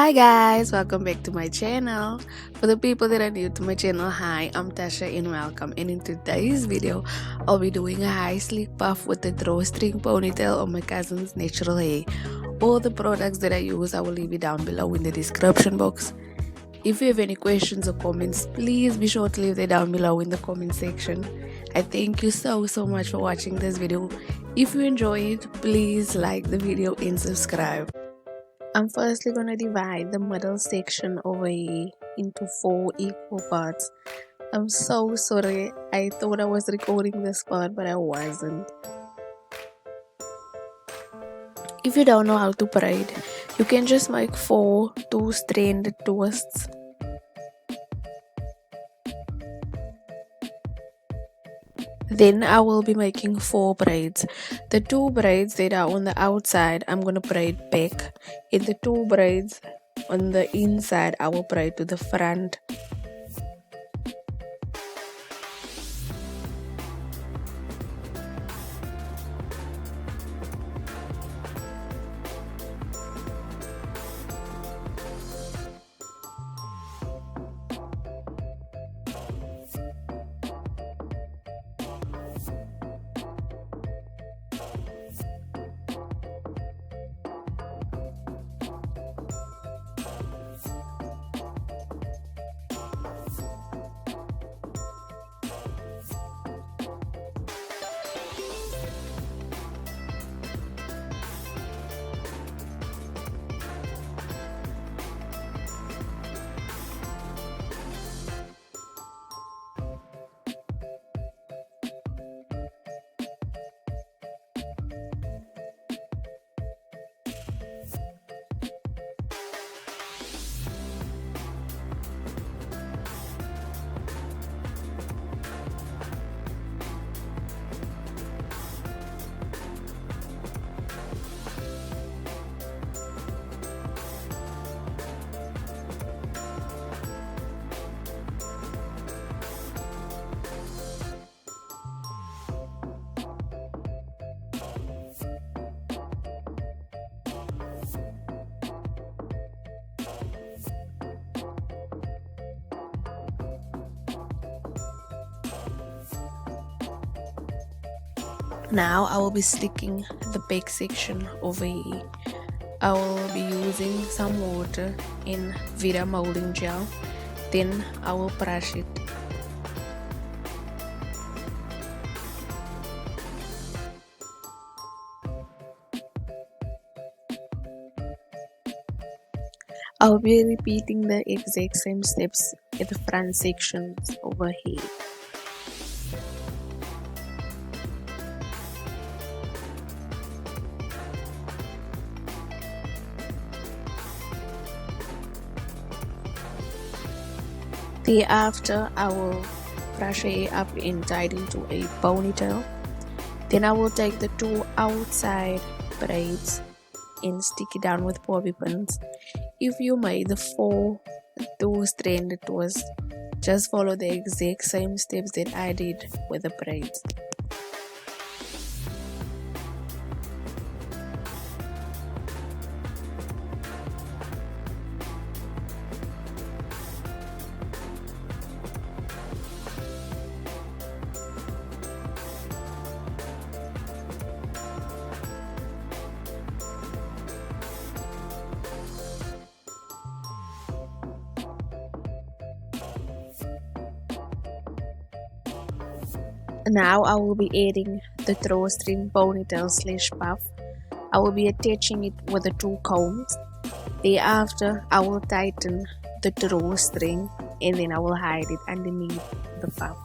Hi guys, welcome back to my channel. For the people that are new to my channel, hi, I'm Tasha and welcome. And in today's video, I'll be doing a high sleek puff with the drawstring ponytail on my cousin's natural hair. All the products that I use, I will leave it down below in the description box. If you have any questions or comments, please be sure to leave them down below in the comment section. I thank you so much for watching this video. If you enjoy it, please like the video and subscribe. I'm firstly going to divide the middle section over here into 4 equal parts. I'm so sorry, I thought I was recording this part but I wasn't. If you don't know how to braid, you can just make 4 two-stranded twists. Then I will be making 4 braids. The 2 braids that are on the outside, I'm going to braid back. And the 2 braids on the inside, I will braid to the front. Now I will be sticking the back section over here. I will be using some water in Vida molding gel. Then I will brush it. I'll be repeating the exact same steps at the front sections over here. Thereafter, I will brush it up and tie it into a ponytail. Then I will take the 2 outside braids and stick it down with bobby pins. If you made the 4 two-stranded twists, just follow the exact same steps that I did with the braids. Now I will be adding the drawstring ponytail / puff. I will be attaching it with the 2 combs. Thereafter, I will tighten the drawstring and then I will hide it underneath the puff.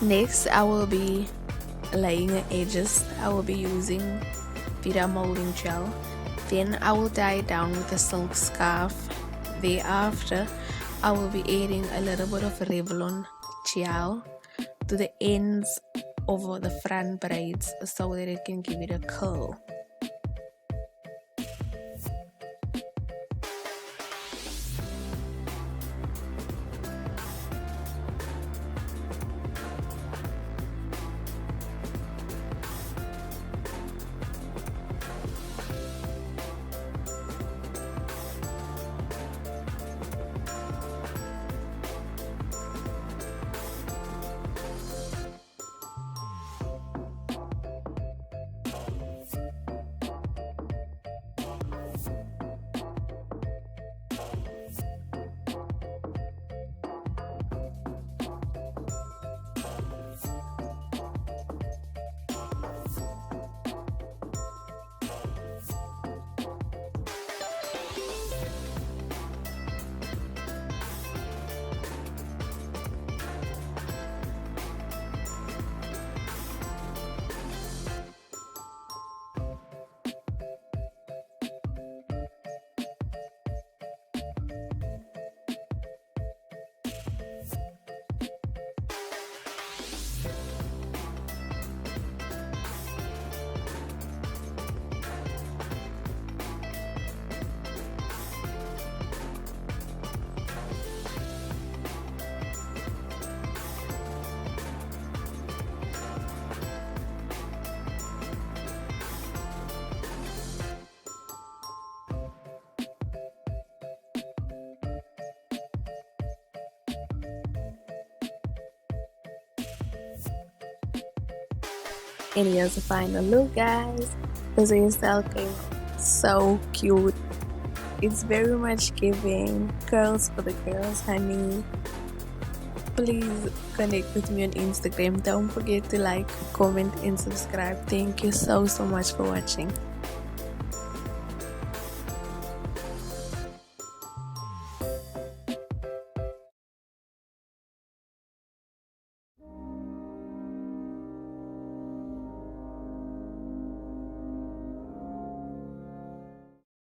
Next, I will be laying the edges. I will be using Vida molding gel. Then I will tie it down with a silk scarf. Thereafter, I will be adding a little bit of Revlon gel to the ends over the front braids so that it can give it a curl. And here's the final look, guys. This hairstyle came so cute. It's very much giving curls for the girls, honey. Please connect with me on Instagram. Don't forget to like, comment, and subscribe. Thank you so much for watching.